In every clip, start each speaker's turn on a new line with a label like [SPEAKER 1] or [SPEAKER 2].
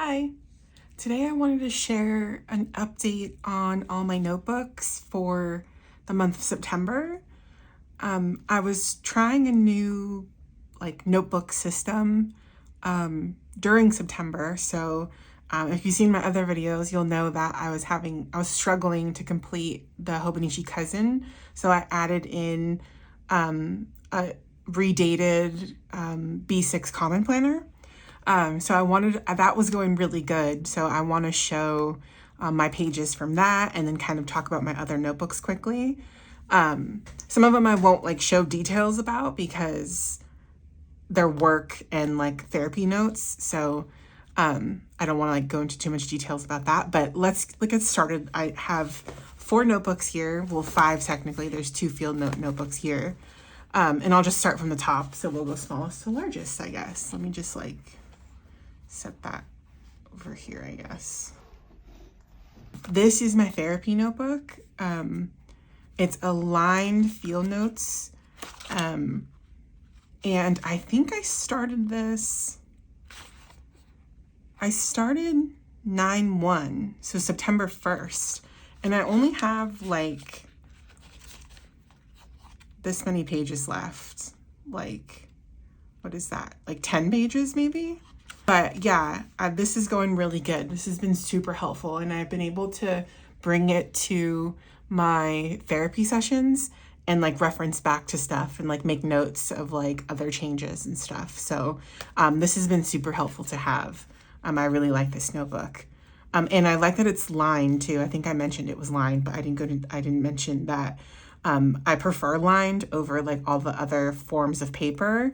[SPEAKER 1] Hi! Today I wanted to share an update on all my notebooks for the month of September. I was trying a new notebook system during September, so if you've seen my other videos, you'll know that I was struggling to complete the Hobonichi cousin, so I added in a redated B6 common planner. So that was going really good. So I want to show my pages from that and then kind of talk about my other notebooks quickly. Some of them I won't show details about because they're work and therapy notes. So I don't want to go into too much details about that, but let's get started. I have 4 notebooks here. Well, 5 technically. There's 2 field notebooks here. And I'll just start from the top. So we'll go smallest to largest, I guess. Let me just set that over here, I guess. This is my therapy notebook. It's a lined field notes. And I think I started 9/1, so September 1st. And I only have this many pages left. What is that? 10 pages maybe? But yeah, this is going really good. This has been super helpful, and I've been able to bring it to my therapy sessions and reference back to stuff and make notes of other changes and stuff. So this has been super helpful to have. I really like this notebook. And I like that it's lined too. I think I mentioned it was lined, but I didn't mention that I prefer lined over all the other forms of paper.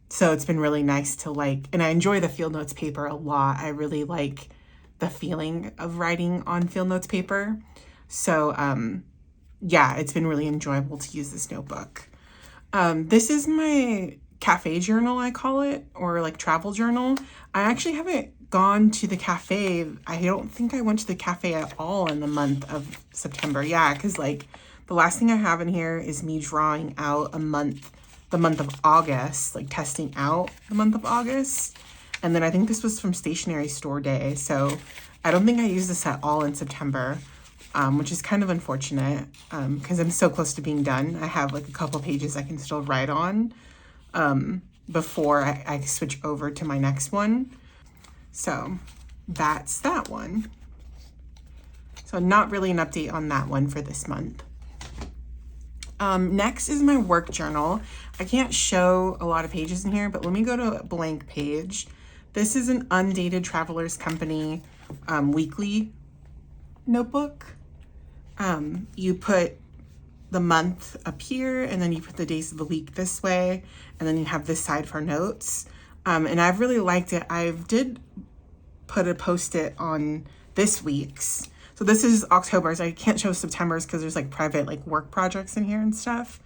[SPEAKER 1] So it's been really nice to and I enjoy the field notes paper a lot. I really like the feeling of writing on field notes paper. So yeah, it's been really enjoyable to use this notebook. This is my cafe journal, I call it, or travel journal. I actually haven't gone to the cafe. I don't think I went to the cafe at all in the month of September. Yeah, because the last thing I have in here is me drawing out the month of August, testing out the month of August. And then I think this was from Stationery Store Day. So I don't think I used this at all in September, which is kind of unfortunate because I'm so close to being done. I have a couple pages I can still write on before I switch over to my next one. So that's that one. So not really an update on that one for this month. Next is my work journal. I can't show a lot of pages in here, but let me go to a blank page. This is an Undated Travelers Company weekly notebook. You put the month up here, and then you put the days of the week this way, and then you have this side for notes. And I've really liked it. I did put a post-it on this week's. So this is October's. I can't show September's because there's private work projects in here and stuff.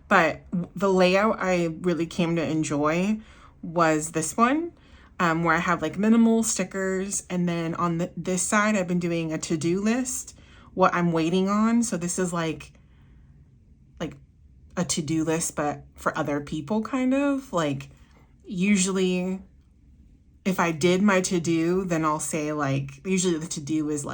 [SPEAKER 1] But the layout I really came to enjoy was this one, where I have minimal stickers. And then on this side, I've been doing a to-do list, what I'm waiting on. So this is like a to-do list, but for other people kind of. Usually if I did my to-do, then I'll say usually the to-do is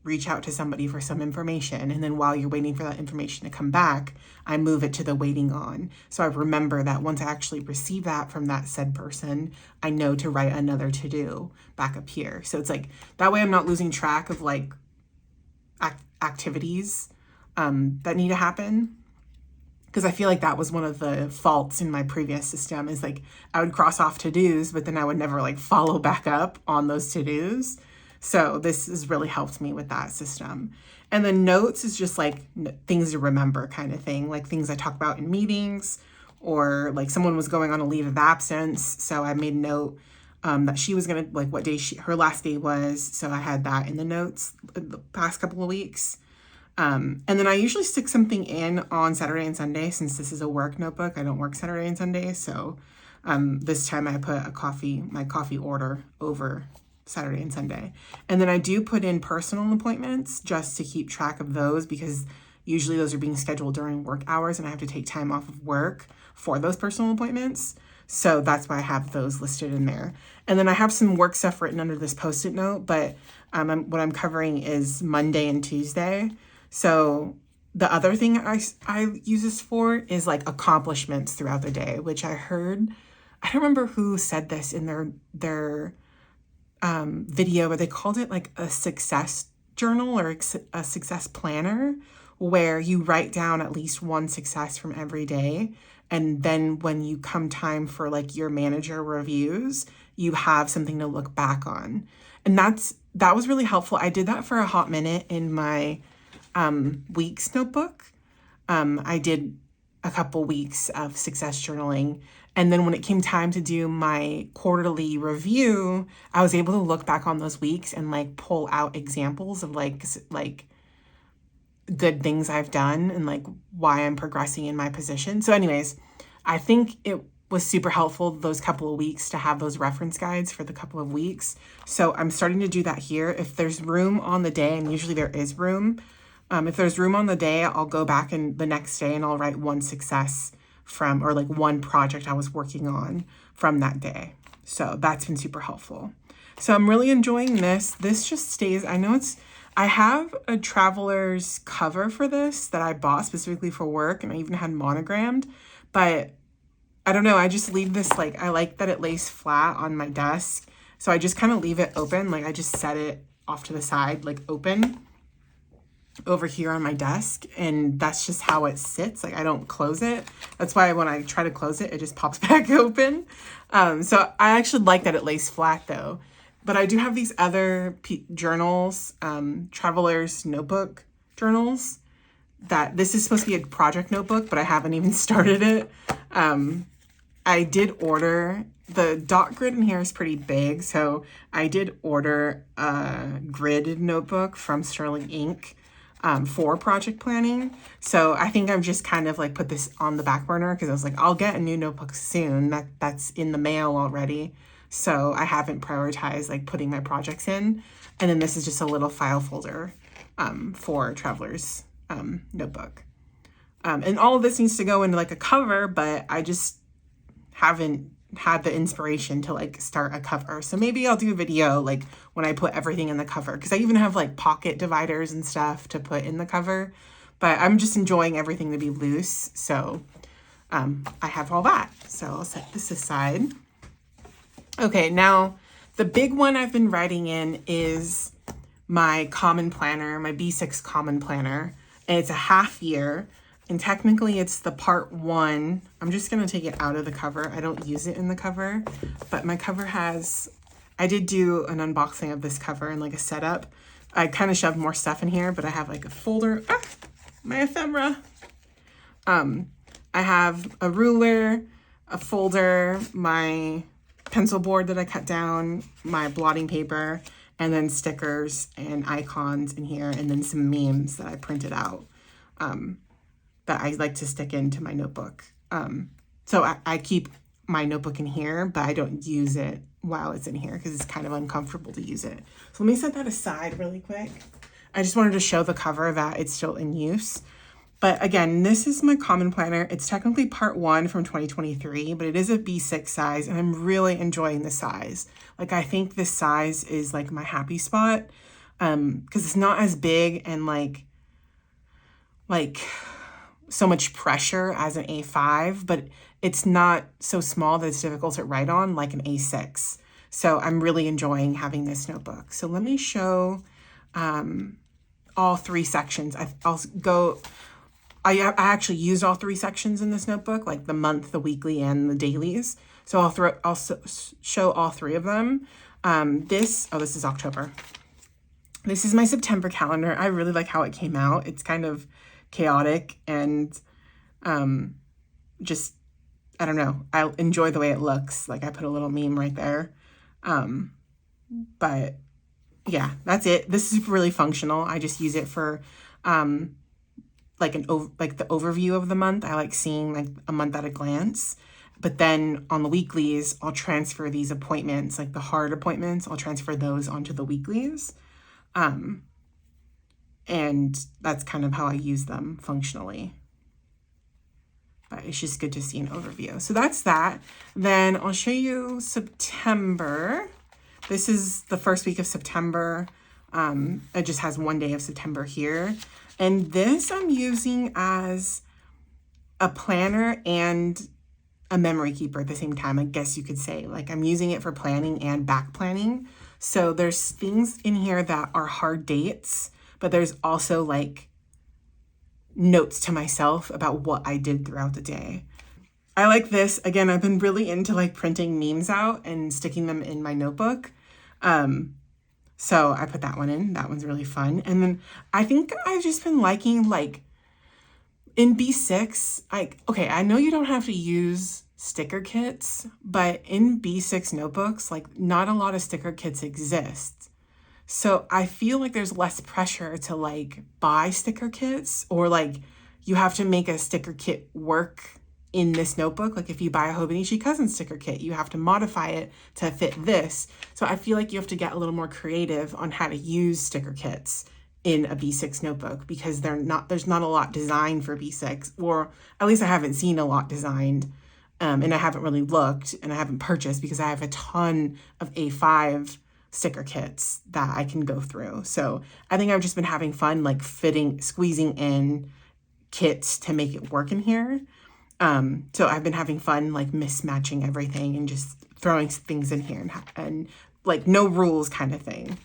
[SPEAKER 1] reach out to somebody for some information. And then while you're waiting for that information to come back, I move it to the waiting on. So I remember that once I actually receive that from that said person, I know to write another to-do back up here. So it's that way I'm not losing track of activities that need to happen. Because I feel that was one of the faults in my previous system is I would cross off to-dos, but then I would never follow back up on those to-dos. So this has really helped me with that system. And then notes is just things to remember kind of thing, things I talk about in meetings, or someone was going on a leave of absence. So I made a note that she was going to, what day her last day was. So I had that in the notes the past couple of weeks. And then I usually stick something in on Saturday and Sunday since this is a work notebook. I don't work Saturday and Sunday. So this time I put my coffee order over Saturday and Sunday. And then I do put in personal appointments just to keep track of those because usually those are being scheduled during work hours and I have to take time off of work for those personal appointments. So that's why I have those listed in there. And then I have some work stuff written under this Post-it note, but what I'm covering is Monday and Tuesday. So the other thing I use this for is like accomplishments throughout the day, which I heard, I don't remember who said this in their video, but they called it like a success journal or a success planner, where you write down at least one success from every day. And then when you come time for like your manager reviews, you have something to look back on. And that was really helpful. I did that for a hot minute in my weeks notebook. I did a couple weeks of success journaling. And then when it came time to do my quarterly review, I was able to look back on those weeks and like pull out examples of like good things I've done and like why I'm progressing in my position. So anyways, I think it was super helpful those couple of weeks to have those reference guides for the couple of weeks. So I'm starting to do that here. If there's room on the day, and usually there is room, if there's room on the day, I'll go back and the next day and I'll write one success from, or like one project I was working on from that day. So that's been super helpful. So I'm really enjoying this. This just stays, I have a traveler's cover for this that I bought specifically for work, and I even had monogrammed, but I don't know, I just leave this, like, I like that it lays flat on my desk. So I just kind of leave it open. Like I just set it off to the side, like open over here on my desk. And that's just how it sits. Like I don't close it. That's why when I try to close it, it just pops back open. So I actually like that it lays flat though. But I do have these other journals, traveler's notebook journals, that this is supposed to be a project notebook, but I haven't even started it. I did order, the dot grid in here is pretty big, so I did order a grid notebook from Sterling Ink for project planning. So I think I've just kind of like put this on the back burner because I was like, I'll get a new notebook soon. That's in the mail already. So I haven't prioritized like putting my projects in. And then this is just a little file folder for Traveler's notebook. And all of this needs to go into like a cover, but I just haven't had the inspiration to like start a cover. So maybe I'll do a video like when I put everything in the cover, because I even have like pocket dividers and stuff to put in the cover, but I'm just enjoying everything to be loose. So I have all that. So I'll set this aside. Okay, now the big one I've been writing in is my common planner, my B6 common planner. And it's a half year. And technically it's the part 1. I'm just going to take it out of the cover. I don't use it in the cover, but my cover has, I did do an unboxing of this cover and like a setup. I kind of shoved more stuff in here, but I have like a folder, my ephemera. I have a ruler, a folder, my pencil board that I cut down, my blotting paper, and then stickers and icons in here, and then some memes that I printed out that I like to stick into my notebook. So I keep my notebook in here, but I don't use it while it's in here because it's kind of uncomfortable to use it. So let me set that aside really quick. I just wanted to show the cover that it's still in use. But again, this is my common planner. It's technically part 1 from 2023, but it is a B6 size, and I'm really enjoying the size. Like I think this size is like my happy spot because it's not as big and like so much pressure as an A5, but it's not so small that it's difficult to write on like an A6. So I'm really enjoying having this notebook. So let me show all 3 sections. I actually used all 3 sections in this notebook, like the month, the weekly, and the dailies. So I'll show all 3 of them. This is October. This is my September calendar. I really like how it came out. It's kind of chaotic and just, I don't know. I enjoy the way it looks. Like I put a little meme right there. But yeah, that's it. This is really functional. I just use it for like the overview of the month. I like seeing like a month at a glance. But then on the weeklies, I'll transfer these appointments, like the hard appointments, I'll transfer those onto the weeklies. And that's kind of how I use them functionally. but it's just good to see an overview. So that's that. Then I'll show you September. This is the first week of September. It just has one day of September here. And this I'm using as a planner and a memory keeper at the same time, I guess you could say. Like, I'm using it for planning and back planning. So there's things in here that are hard dates, but there's also like notes to myself about what I did throughout the day. I like this. Again, I've been really into like printing memes out and sticking them in my notebook. So I put that one in. That one's really fun. And then I think I've just been liking, like, in B6, okay, I know you don't have to use sticker kits, but in B6 notebooks, like, not a lot of sticker kits exist. So I feel like there's less pressure to like buy sticker kits, or like you have to make a sticker kit work in this notebook. Like if you buy a Hobonichi cousin sticker kit, you have to modify it to fit this. So I feel like you have to get a little more creative on how to use sticker kits in a B6 notebook, because there's not a lot designed for B6, or at least I haven't seen a lot designed. And I haven't really looked, and I haven't purchased, because I have a ton of A5 sticker kits that I can go through. So I think I've just been having fun, like squeezing in kits to make it work in here. So I've been having fun, like mismatching everything and just throwing things in here and like no rules kind of thing.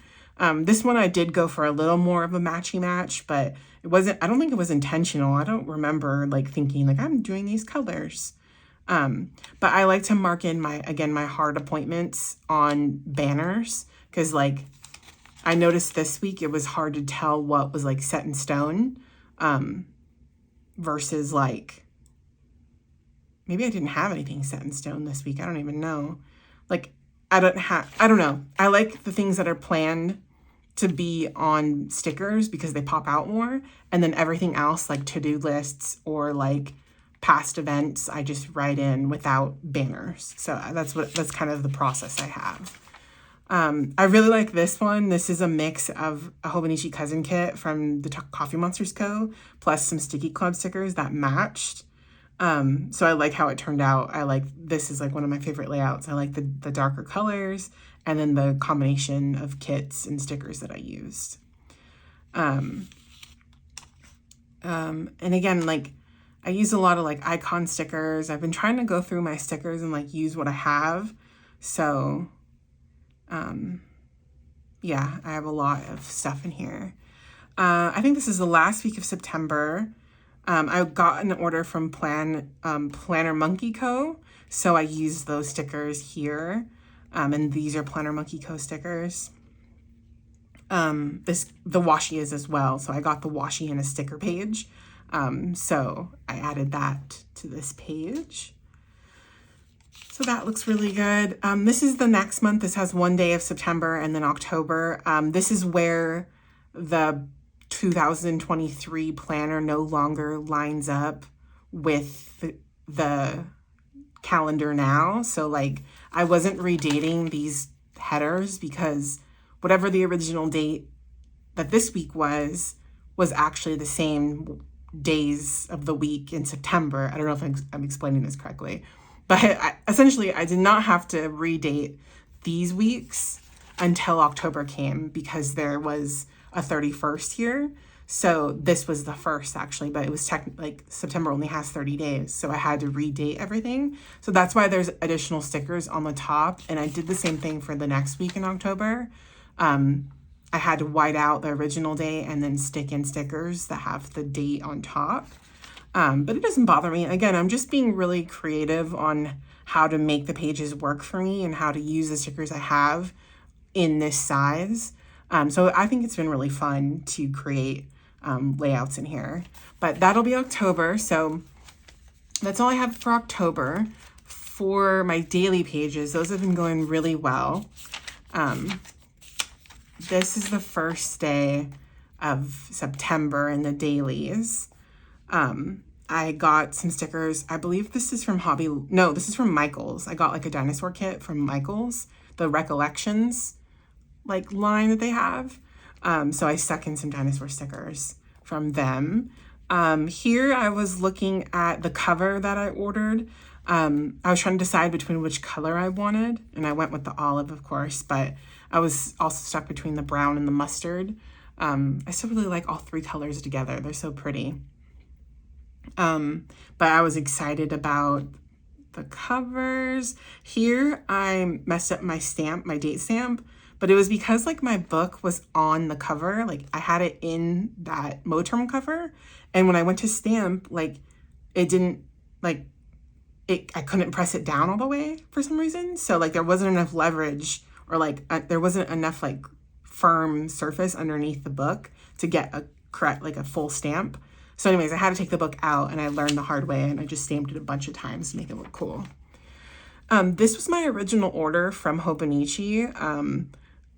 [SPEAKER 1] This one I did go for a little more of a matchy match, but I don't think it was intentional. I don't remember like thinking like I'm doing these colors. But I like to mark in my hard appointments on banners, because like I noticed this week it was hard to tell what was like set in stone, versus like, maybe I didn't have anything set in stone this week. I don't even know. Like, I don't know. I like the things that are planned to be on stickers because they pop out more. And then everything else, like to-do lists or like past events, I just write in without banners. So that's kind of the process I have. I really like this one. This is a mix of a Hobonichi cousin kit from the Coffee Monsters Co. plus some Sticky Club stickers that matched. So I like how it turned out. This is like one of my favorite layouts. I like the darker colors and then the combination of kits and stickers that I used. And again, like I use a lot of like icon stickers. I've been trying to go through my stickers and like use what I have. So, yeah, I have a lot of stuff in here. I think this is the last week of September. I got an order from Planner Monkey Co. So I used those stickers here. And these are Planner Monkey Co. stickers. The washi is as well. So I got the washi in a sticker page. So I added that to this page. So that looks really good. This is the next month. This has one day of September and then October. This is where the 2023 planner no longer lines up with the calendar now. So like I wasn't redating these headers because whatever the original date that this week was actually the same days of the week in September. I don't know if I'm explaining this correctly, but essentially I did not have to redate these weeks until October came because there was a 31st here. So this was the first actually, but it was like September only has 30 days. So I had to redate everything. So that's why there's additional stickers on the top. And I did the same thing for the next week in October. I had to white out the original day and then stick in stickers that have the date on top. But it doesn't bother me. Again, I'm just being really creative on how to make the pages work for me and how to use the stickers I have in this size. So I think it's been really fun to create layouts in here. But that'll be October. So that's all I have for October. For my daily pages, those have been going really well. This is the first day of September in the dailies. I got some stickers. I believe this is from this is from Michael's. I got like a dinosaur kit from Michael's, the Recollections like line that they have. So I stuck in some dinosaur stickers from them. Here I was looking at the cover that I ordered. I was trying to decide between which color I wanted, and I went with the olive, of course, but I was also stuck between the brown and the mustard. I still really like all three colors together. They're so pretty. But I was excited about the covers. Here I messed up my stamp, my date stamp, but it was because like my book was on the cover. Like I had it in that Moterm cover. And when I went to stamp, like it didn't, like I couldn't press it down all the way for some reason. So like there wasn't enough leverage, or like there wasn't enough like firm surface underneath the book to get a correct, like a full stamp. So anyways, I had to take the book out, and I learned the hard way, and I just stamped it a bunch of times to make it look cool. This was my original order from Hobonichi.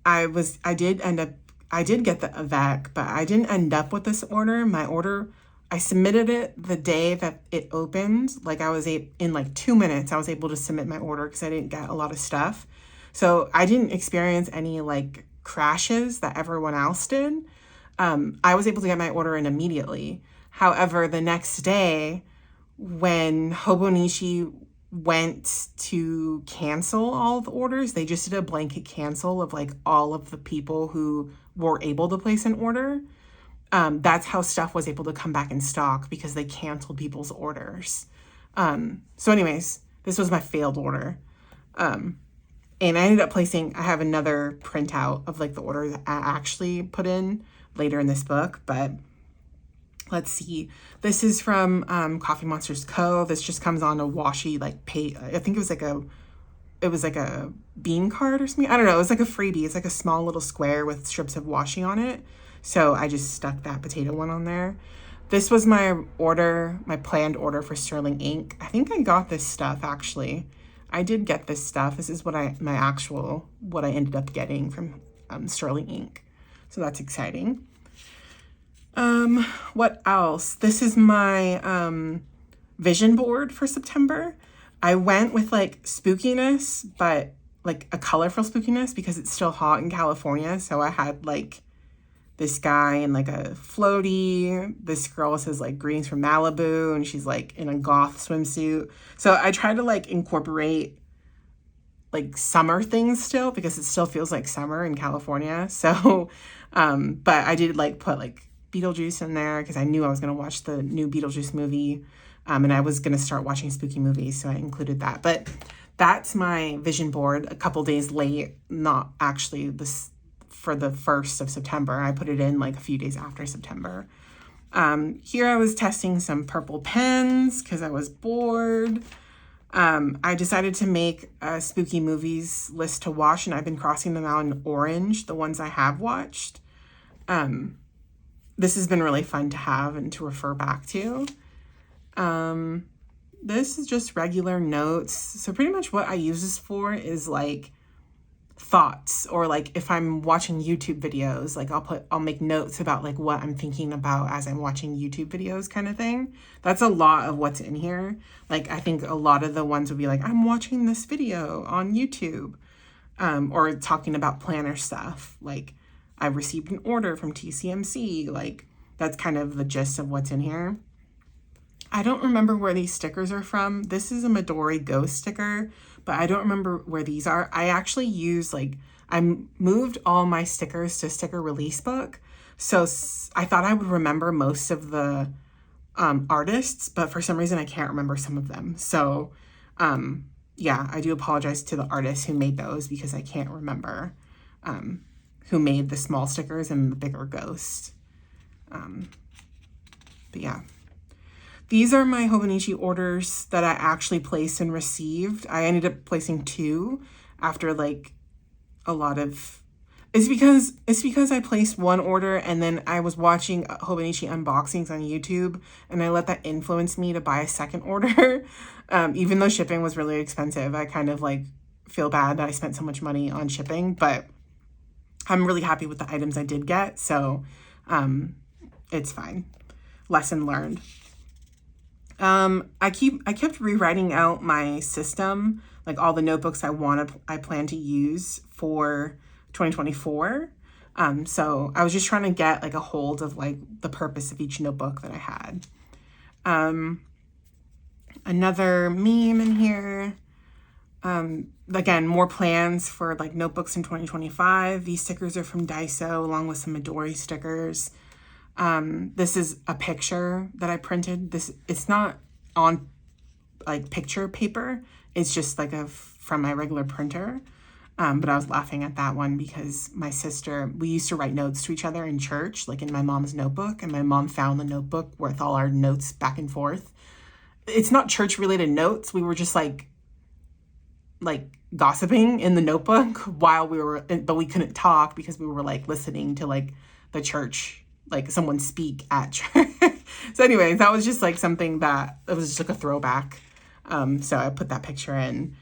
[SPEAKER 1] I did get the Avec, but I didn't end up with this order. My order, I submitted it the day that it opened. Like I was in like 2 minutes, I was able to submit my order because I didn't get a lot of stuff. So I didn't experience any like crashes that everyone else did. I was able to get my order in immediately. However, the next day when Hobonichi went to cancel all the orders, they just did a blanket cancel of like all of the people who were able to place an order. That's how stuff was able to come back in stock, because they canceled people's orders. So anyways, this was my failed order. And I ended up placing, I have another printout of like the order that I actually put in later in this book, but let's see. This is from Coffee Monsters Co. This just comes on a washi like pay. I think it was like a bean card or something. I don't know. It was like a freebie. It's like a small little square with strips of washi on it. So I just stuck that potato one on there. This was my order, my planned order for Sterling ink. I think I got this stuff actually. I did get this stuff. This is what I ended up getting from Sterling ink. So that's exciting. What else? This is my vision board for September. I went with like spookiness, but like a colorful spookiness because it's still hot in California. So I had like this guy in like a floaty. This girl says like greetings from Malibu, and she's like in a goth swimsuit. So I try to like incorporate like summer things still, because it still feels like summer in California. So, but I did like put like Beetlejuice in there because I knew I was going to watch the new Beetlejuice movie, and I was going to start watching spooky movies, so I included that. But that's my vision board a couple days late, not actually this for the 1st of September. I put it in like a few days after September. Here I was testing some purple pens because I was bored. I decided to make a spooky movies list to watch, and I've been crossing them out in orange, the ones I have watched. This has been really fun to have and to refer back to. This is just regular notes. So pretty much what I use this for is like thoughts, or like if I'm watching YouTube videos, like I'll make notes about like what I'm thinking about as I'm watching YouTube videos kind of thing. That's a lot of what's in here. Like I think a lot of the ones would be like, I'm watching this video on YouTube, or talking about planner stuff. Like I received an order from TCMC. Like that's kind of the gist of what's in here. I don't remember where these stickers are from. This is a Midori Ghost sticker, but I don't remember where these are. I actually use I moved all my stickers to Sticker Release Book. So I thought I would remember most of the artists, but for some reason I can't remember some of them. So yeah, I do apologize to the artists who made those, because I can't remember who made the small stickers and the bigger ghost. But yeah. These are my Hobonichi orders that I actually placed and received. I ended up placing 2 after like a lot of... It's because I placed one order and then I was watching Hobonichi unboxings on YouTube, and I let that influence me to buy a second order. Even though shipping was really expensive, I kind of like feel bad that I spent so much money on shipping, but I'm really happy with the items I did get. So it's fine. Lesson learned. I kept rewriting out my system, like all the notebooks I plan to use for 2024. So I was just trying to get like a hold of like the purpose of each notebook that I had. Another meme in here. Again, more plans for like notebooks in 2025. These stickers are from Daiso along with some Midori stickers. This is a picture that I printed. It's not on like picture paper. It's just like from my regular printer. But I was laughing at that one because my sister, we used to write notes to each other in church, like in my mom's notebook, and my mom found the notebook with all our notes back and forth. It's not church related notes. We were just like gossiping in the notebook while but we couldn't talk because we were like listening to like the church, like someone speak at church. So anyways, that was just like something that it was just like a throwback. So I put that picture in.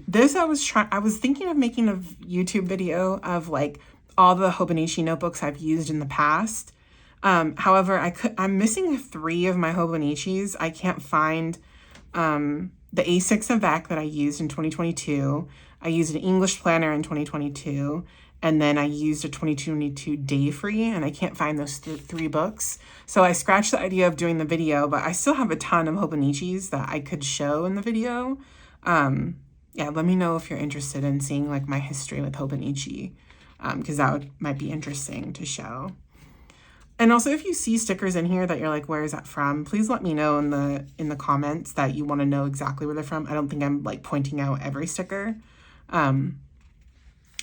[SPEAKER 1] This I was thinking of making a YouTube video of like all the Hobonichi notebooks I've used in the past. However, I'm missing 3 of my Hobonichis. I can't find the A6 Avec that I used in 2022. I used an English planner in 2022, and then I used a 2022 Day Free, and I can't find those 3 books. So I scratched the idea of doing the video, but I still have a ton of Hobonichis that I could show in the video. Yeah, let me know if you're interested in seeing like my history with Hobonichi, because might be interesting to show. And also, if you see stickers in here that you're like, where is that from? Please let me know in the comments that you want to know exactly where they're from. I don't think I'm like pointing out every sticker.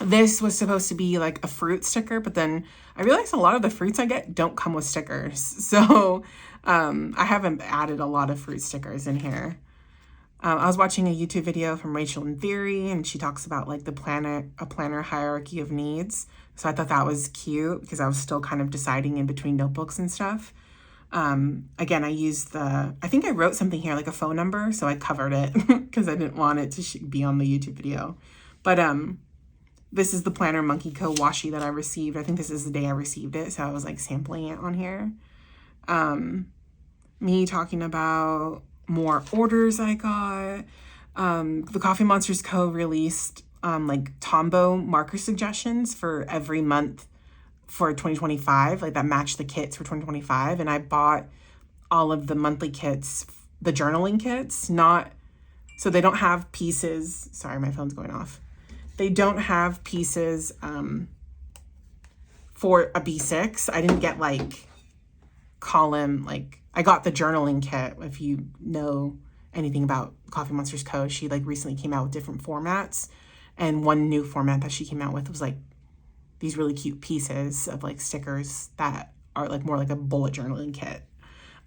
[SPEAKER 1] This was supposed to be like a fruit sticker, but then I realized a lot of the fruits I get don't come with stickers. So I haven't added a lot of fruit stickers in here. I was watching a YouTube video from Rachel and Theory, and she talks about like a planner hierarchy of needs. So I thought that was cute because I was still kind of deciding in between notebooks and stuff. Again, I think I wrote something here like a phone number, so I covered it because I didn't want it to be on the YouTube video. But this is the Planner Monkey Co. washi that I received. I think this is the day I received it, so I was like sampling it on here. Me talking about more orders I got. The Coffee Monsters Co. released like Tombow marker suggestions for every month for 2025, like that matched the kits for 2025. And I bought all of the monthly kits, the journaling kits, so they don't have pieces. Sorry, my phone's going off. They don't have pieces for a B6. I didn't get like column, like I got the journaling kit. If you know anything about Coffee Monsters Co., she like recently came out with different formats. And one new format that she came out with was like these really cute pieces of like stickers that are like more like a bullet journaling kit.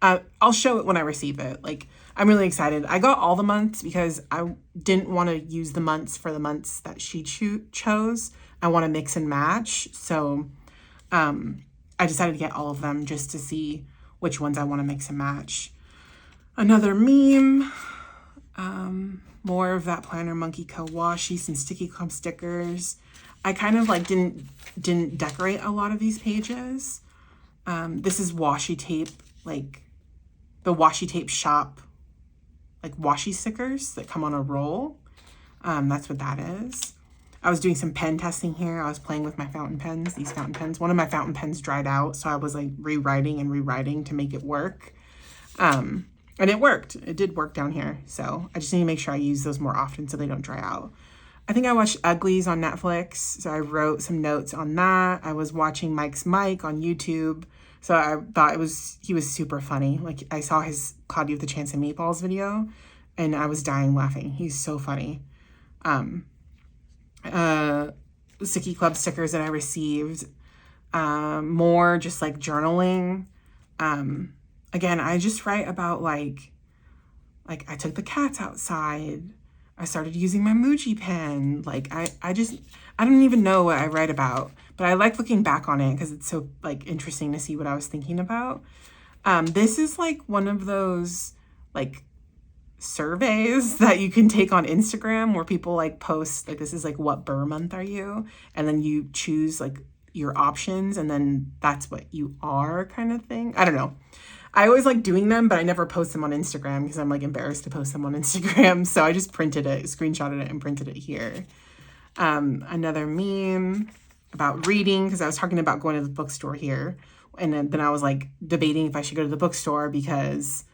[SPEAKER 1] I'll show it when I receive it. Like, I'm really excited. I got all the months because I didn't want to use the months for the months that she chose. I want to mix and match. So I decided to get all of them just to see which ones I want to mix and match. Another meme. More of that Planner Monkey Co. washi, some sticky club stickers. I kind of like didn't decorate a lot of these pages. This is washi tape, like the washi tape shop, like washi stickers that come on a roll. That's what that is. I was doing some pen testing here. I was playing with my fountain pens, these fountain pens. One of my fountain pens dried out, so I was like rewriting to make it work. And it worked. It did work down here. So I just need to make sure I use those more often so they don't dry out. I think I watched Uglies on Netflix, so I wrote some notes on that. I was watching Mike's Mike on YouTube, so I thought he was super funny. Like, I saw his Cloudy with a Chance of Meatballs video, and I was dying laughing. He's so funny. Sticky Club stickers that I received. More just like journaling. Again, I just write about like I took the cats outside. I started using my Muji pen. Like I don't even know what I write about, but I like looking back on it because it's so like interesting to see what I was thinking about. This is like one of those like surveys that you can take on Instagram where people like post like, this is like, what burr month are you? And then you choose like your options and then that's what you are, kind of thing. I don't know. I always like doing them, but I never post them on Instagram because I'm like embarrassed to post them on Instagram. So I just printed it, screenshotted it and printed it here. Another meme. about reading, because I was talking about going to the bookstore here. And then I was like debating if I should go to the bookstore because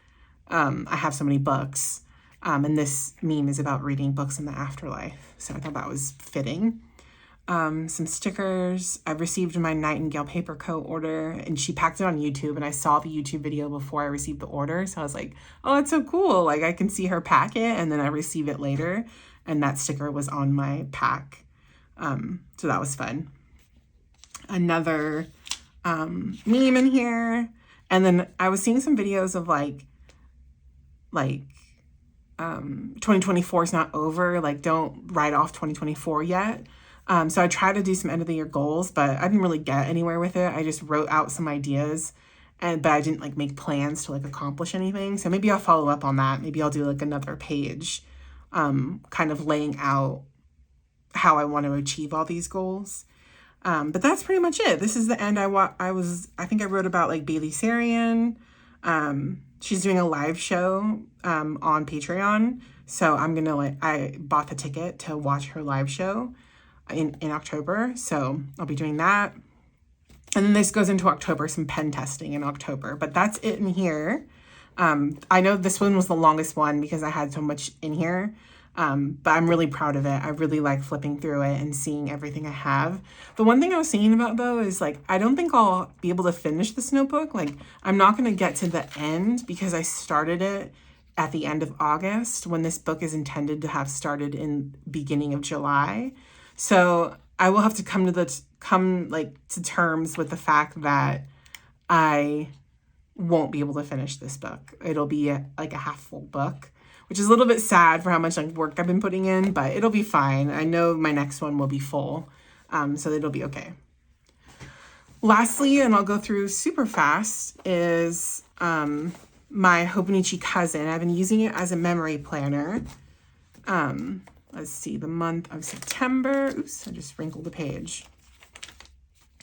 [SPEAKER 1] I have so many books. And this meme is about reading books in the afterlife. So I thought that was fitting. Some stickers. I received my Nightingale paper coat order, and she packed it on YouTube, and I saw the YouTube video before I received the order. So I was like, oh, that's so cool. Like I can see her pack it, and then I receive it later. And that sticker was on my pack. So that was fun. Another meme in here. And then I was seeing some videos of like 2024 is not over. Like, don't write off 2024 yet. So I tried to do some end of the year goals, but I didn't really get anywhere with it. I just wrote out some ideas, but I didn't like make plans to like accomplish anything. So maybe I'll follow up on that. Maybe I'll do like another page, kind of laying out how I want to achieve all these goals. But that's pretty much it. This is the end. I think I wrote about like Bailey Sarian. She's doing a live show on Patreon. So I bought the ticket to watch her live show in October. So I'll be doing that. And then this goes into October, some pen testing in October. But that's it in here. I know this one was the longest one because I had so much in here. But I'm really proud of it. I really like flipping through it and seeing everything I have. The one thing I was thinking about though is like, I don't think I'll be able to finish this notebook. Like I'm not going to get to the end because I started it at the end of August when this book is intended to have started in beginning of July. So I will have to come to terms with the fact that I won't be able to finish this book. It'll be like a half full book, which is a little bit sad for how much like work I've been putting in, but it'll be fine. I know my next one will be full, so it'll be okay. Lastly, and I'll go through super fast, is my Hobonichi Cousin. I've been using it as a memory planner. Let's see, the month of September. Oops, I just wrinkled the page.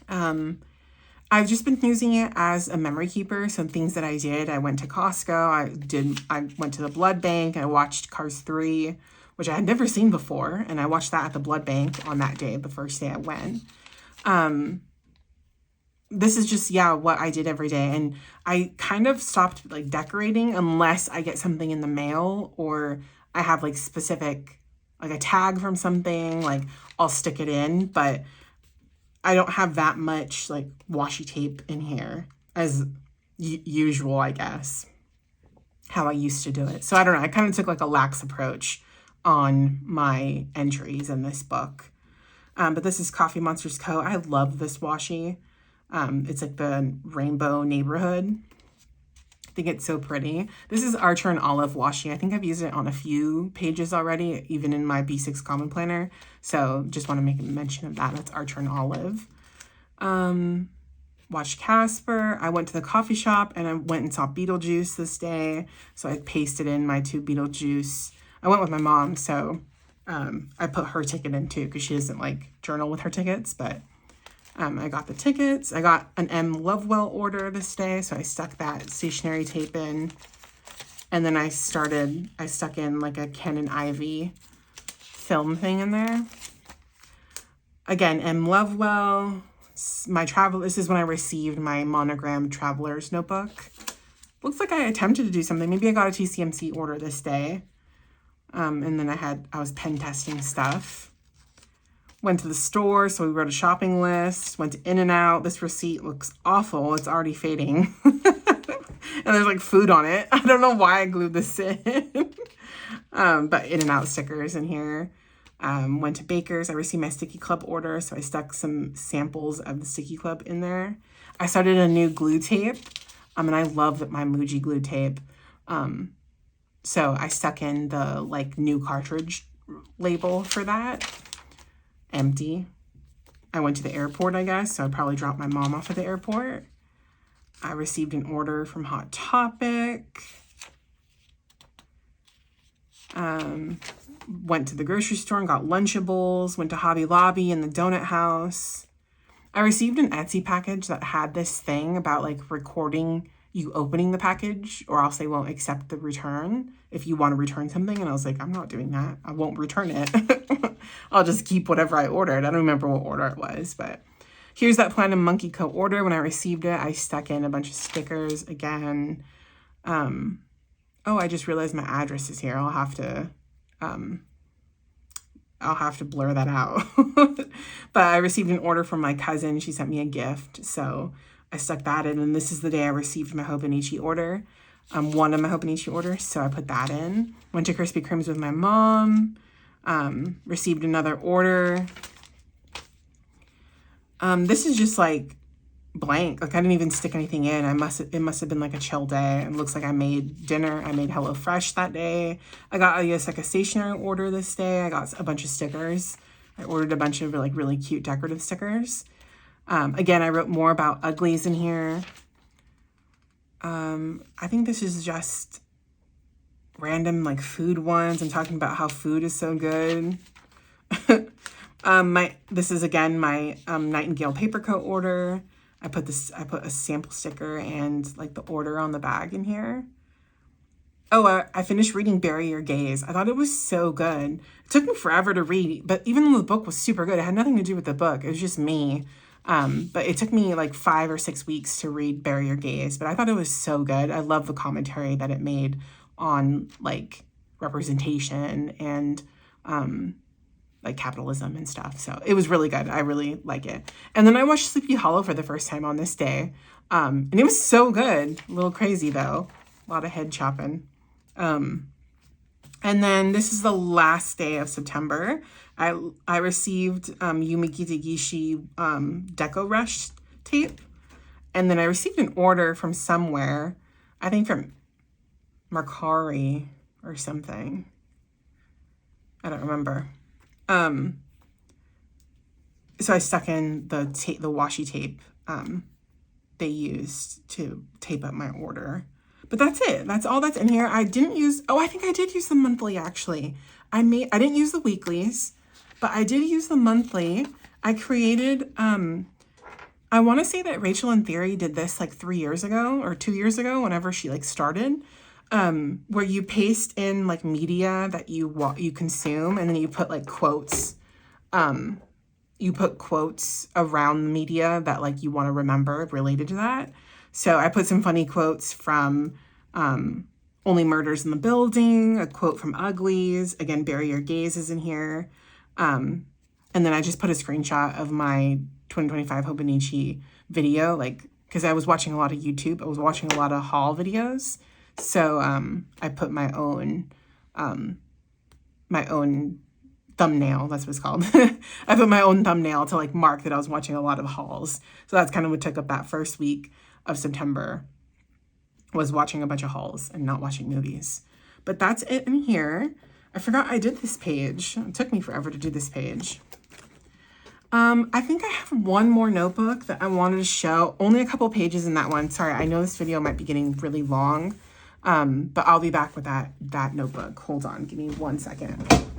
[SPEAKER 1] I've just been using it as a memory keeper. Some things that I did, I went to Costco, I went to the blood bank, I watched Cars 3, which I had never seen before, and I watched that at the blood bank on that day, the first day I went. This is just, what I did every day, and I kind of stopped like decorating unless I get something in the mail or I have like specific, like a tag from something, like I'll stick it in, but I don't have that much like washi tape in here as usual, I guess, how I used to do it. So I don't know. I kind of took like a lax approach on my entries in this book. But this is Coffee Monsters Co. I love this washi. It's like the Rainbow Neighborhood. I think it's so pretty. This is Archer and Olive washi. I think I've used it on a few pages already, even in my B6 Common Planner. So just want to make a mention of that. That's Archer and Olive. Watched Casper. I went to the coffee shop and I went and saw Beetlejuice this day. So I pasted in my 2 Beetlejuice. I went with my mom, so I put her ticket in too because she doesn't like journal with her tickets, but I got the tickets. I got an M. Lovewell order this day, so I stuck that stationery tape in. And then I stuck in like a Ken and Ivy film thing in there. Again, M. Lovewell. This is when I received my Monogram Traveler's Notebook. Looks like I attempted to do something. Maybe I got a TCMC order this day. And then I was pen testing stuff. Went to the store, so we wrote a shopping list. Went to In-N-Out. This receipt looks awful. It's already fading. And there's like food on it. I don't know why I glued this in. But In-N-Out stickers in here. Went to Baker's. I received my Sticky Club order, so I stuck some samples of the Sticky Club in there. I started a new glue tape. And I love my Muji glue tape. So I stuck in the like new cartridge label for that. Empty. I went to the airport, I guess, so I probably dropped my mom off at the airport. I received an order from Hot Topic. Went to the grocery store and got Lunchables. Went to Hobby Lobby and the Donut House. I received an Etsy package that had this thing about like recording you opening the package, or else they won't accept the return if you want to return something. And I was like, I'm not doing that. I won't return it. I'll just keep whatever I ordered. I don't remember what order it was, but here's that Platinum Monkey Co. order. When I received it, I stuck in a bunch of stickers again. Oh, I just realized my address is here. I'll have to blur that out. But I received an order from my cousin. She sent me a gift, so I stuck that in. And this is the day I received my Hobonichi order, one of my Hobonichi orders, so I put that in. Went to Krispy Kreme's with my mom. Received another order. This is just like blank. Like, I didn't even stick anything in. It must have been like a chill day. It looks like I made dinner. I made HelloFresh that day. I got, I guess, like a stationery order this day. I got a bunch of stickers. I ordered a bunch of like really cute decorative stickers. Again, I wrote more about uglies in here. I think this is just random like food ones. I'm talking about how food is so good. This is again my Nightingale Paper Coat order. I put a sample sticker and like the order on the bag in here. Oh, I finished reading Bury Your Gaze. I thought it was so good. It took me forever to read, but even though the book was super good, it had nothing to do with the book. It was just me. But it took me like 5 or 6 weeks to read Bury Your Gaze, but I thought it was so good. I love the commentary that it made on like representation and like capitalism and stuff. So it was really good. I really like it. And then I watched Sleepy Hollow for the first time on this day. And it was so good. A little crazy though. A lot of head chopping. And then this is the last day of September. I received Yumi Gitagishi Deco Rush tape. And then I received an order from somewhere. I think from Mercari or something. I don't remember. So I stuck in the washi tape they used to tape up my order. But that's it. That's all that's in here. I didn't use, I think I did use the monthly actually. I didn't use the weeklies, but I did use the monthly. I created, I want to say that Rachel in Theory did this like 3 years ago or 2 years ago, whenever she like started. Where you paste in like media that you consume, and then you put like quotes. You put quotes around the media that like you want to remember related to that. So I put some funny quotes from Only Murders in the Building, a quote from Uglies. Again, Bury Your Gaze is in here. And then I just put a screenshot of my 2025 Hobonichi video, like, because I was watching a lot of YouTube. I was watching a lot of haul videos. So I put my own thumbnail, that's what it's called. I put my own thumbnail to like mark that I was watching a lot of hauls. So that's kind of what took up that first week of September, was watching a bunch of hauls and not watching movies. But that's it in here. I forgot I did this page. It took me forever to do this page. I think I have one more notebook that I wanted to show. Only a couple pages in that one. Sorry, I know this video might be getting really long. But I'll be back with that notebook. Hold on, give me 1 second.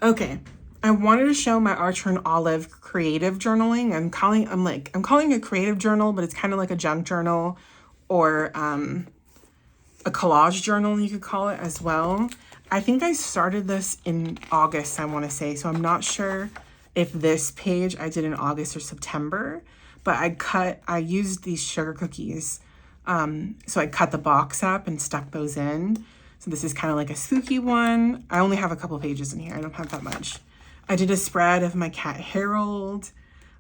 [SPEAKER 1] Okay, I wanted to show my Archer and Olive creative journaling. I'm calling it a creative journal, but it's kind of like a junk journal or a collage journal, you could call it as well. I think I started this in August, I want to say, so I'm not sure if this page I did in August or September, but I used these sugar cookies. So I cut the box up and stuck those in. So this is kind of like a spooky one. I only have a couple pages in here. I don't have that much. I did a spread of my cat Harold.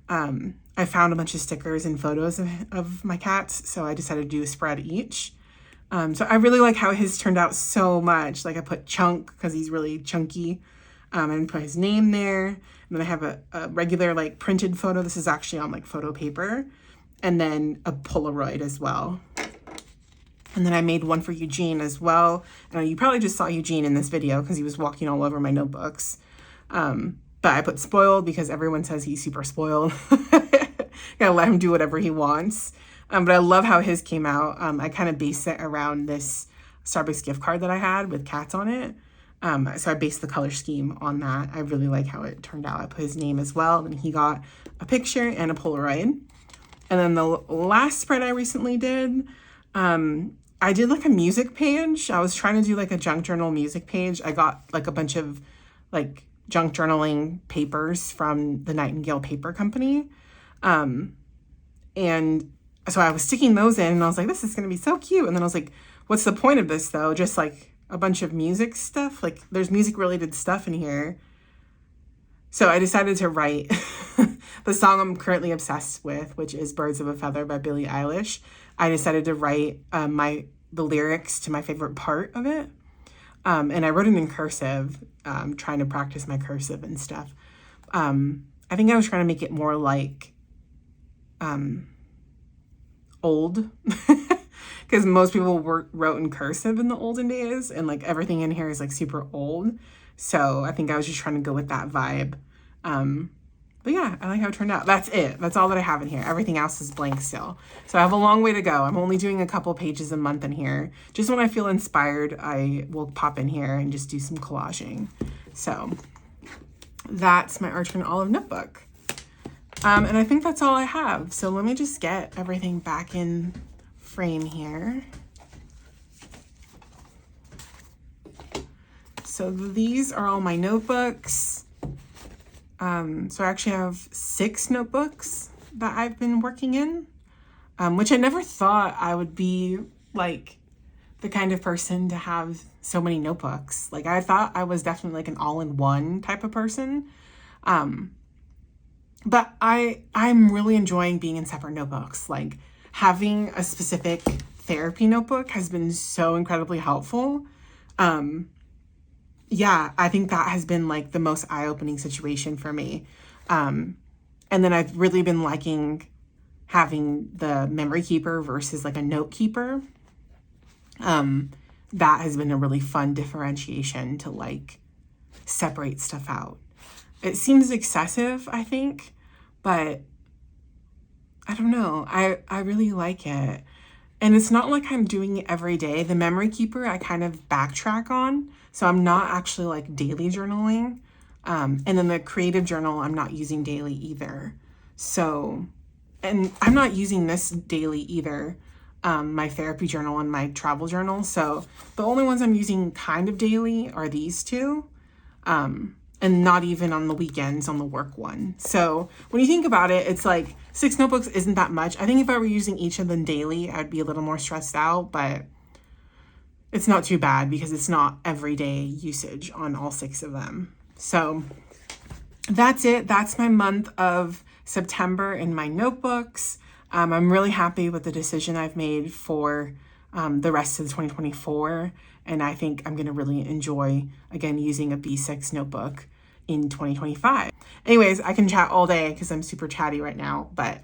[SPEAKER 1] I found a bunch of stickers and photos of my cats, so I decided to do a spread each. So I really like how his turned out so much. Like I put Chunk because he's really chunky, and put his name there. And then I have a regular like printed photo. This is actually on like photo paper, and then a Polaroid as well. And then I made one for Eugene as well. You probably just saw Eugene in this video because he was walking all over my notebooks. But I put spoiled because everyone says he's super spoiled. Gotta let him do whatever he wants. But I love how his came out. I kind of based it around this Starbucks gift card that I had with cats on it. So I based the color scheme on that. I really like how it turned out. I put his name as well. And he got a picture and a Polaroid. And then the last spread I recently did, I did like a music page. I was trying to do like a junk journal music page. I got like a bunch of like junk journaling papers from the Nightingale Paper Company. And so I was sticking those in and I was like, this is going to be so cute. And then I was like, what's the point of this though? Just like a bunch of music stuff. Like there's music related stuff in here. So I decided to write the song I'm currently obsessed with, which is Birds of a Feather by Billie Eilish. I decided to write the lyrics to my favorite part of it. And I wrote it in cursive, trying to practice my cursive and stuff. I think I was trying to make it more like old, because most people wrote in cursive in the olden days, and like everything in here is like super old. So I think I was just trying to go with that vibe. But yeah, I like how it turned out. That's it. That's all that I have in here. Everything else is blank still. So I have a long way to go. I'm only doing a couple pages a month in here. Just when I feel inspired, I will pop in here and just do some collaging. So that's my Archer and Olive notebook. And I think that's all I have. So let me just get everything back in frame here. So these are all my notebooks. So I actually have 6 notebooks that I've been working in, which I never thought I would be like the kind of person to have so many notebooks. Like I thought I was definitely like an all-in-one type of person. But I'm really enjoying being in separate notebooks. Like having a specific therapy notebook has been so incredibly helpful. Yeah, I think that has been like the most eye-opening situation for me. And then I've really been liking having the memory keeper versus like a note keeper. That has been a really fun differentiation to like separate stuff out. It seems excessive, I think, but I don't know. I really like it. And it's not like I'm doing it every day. The memory keeper, I kind of backtrack on. So I'm not actually like daily journaling. And then the creative journal, I'm not using daily either. So, and I'm not using this daily either. My therapy journal and my travel journal. So the only ones I'm using kind of daily are these two. And not even on the weekends on the work one. So when you think about it, it's like 6 notebooks isn't that much. I think if I were using each of them daily, I'd be a little more stressed out, but it's not too bad because it's not everyday usage on all 6 of them. So that's it. That's my month of September in my notebooks. I'm really happy with the decision I've made for the rest of 2024. And I think I'm going to really enjoy, again, using a B6 notebook in 2025. Anyways, I can chat all day because I'm super chatty right now. But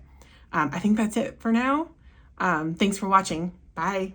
[SPEAKER 1] I think that's it for now. Thanks for watching. Bye.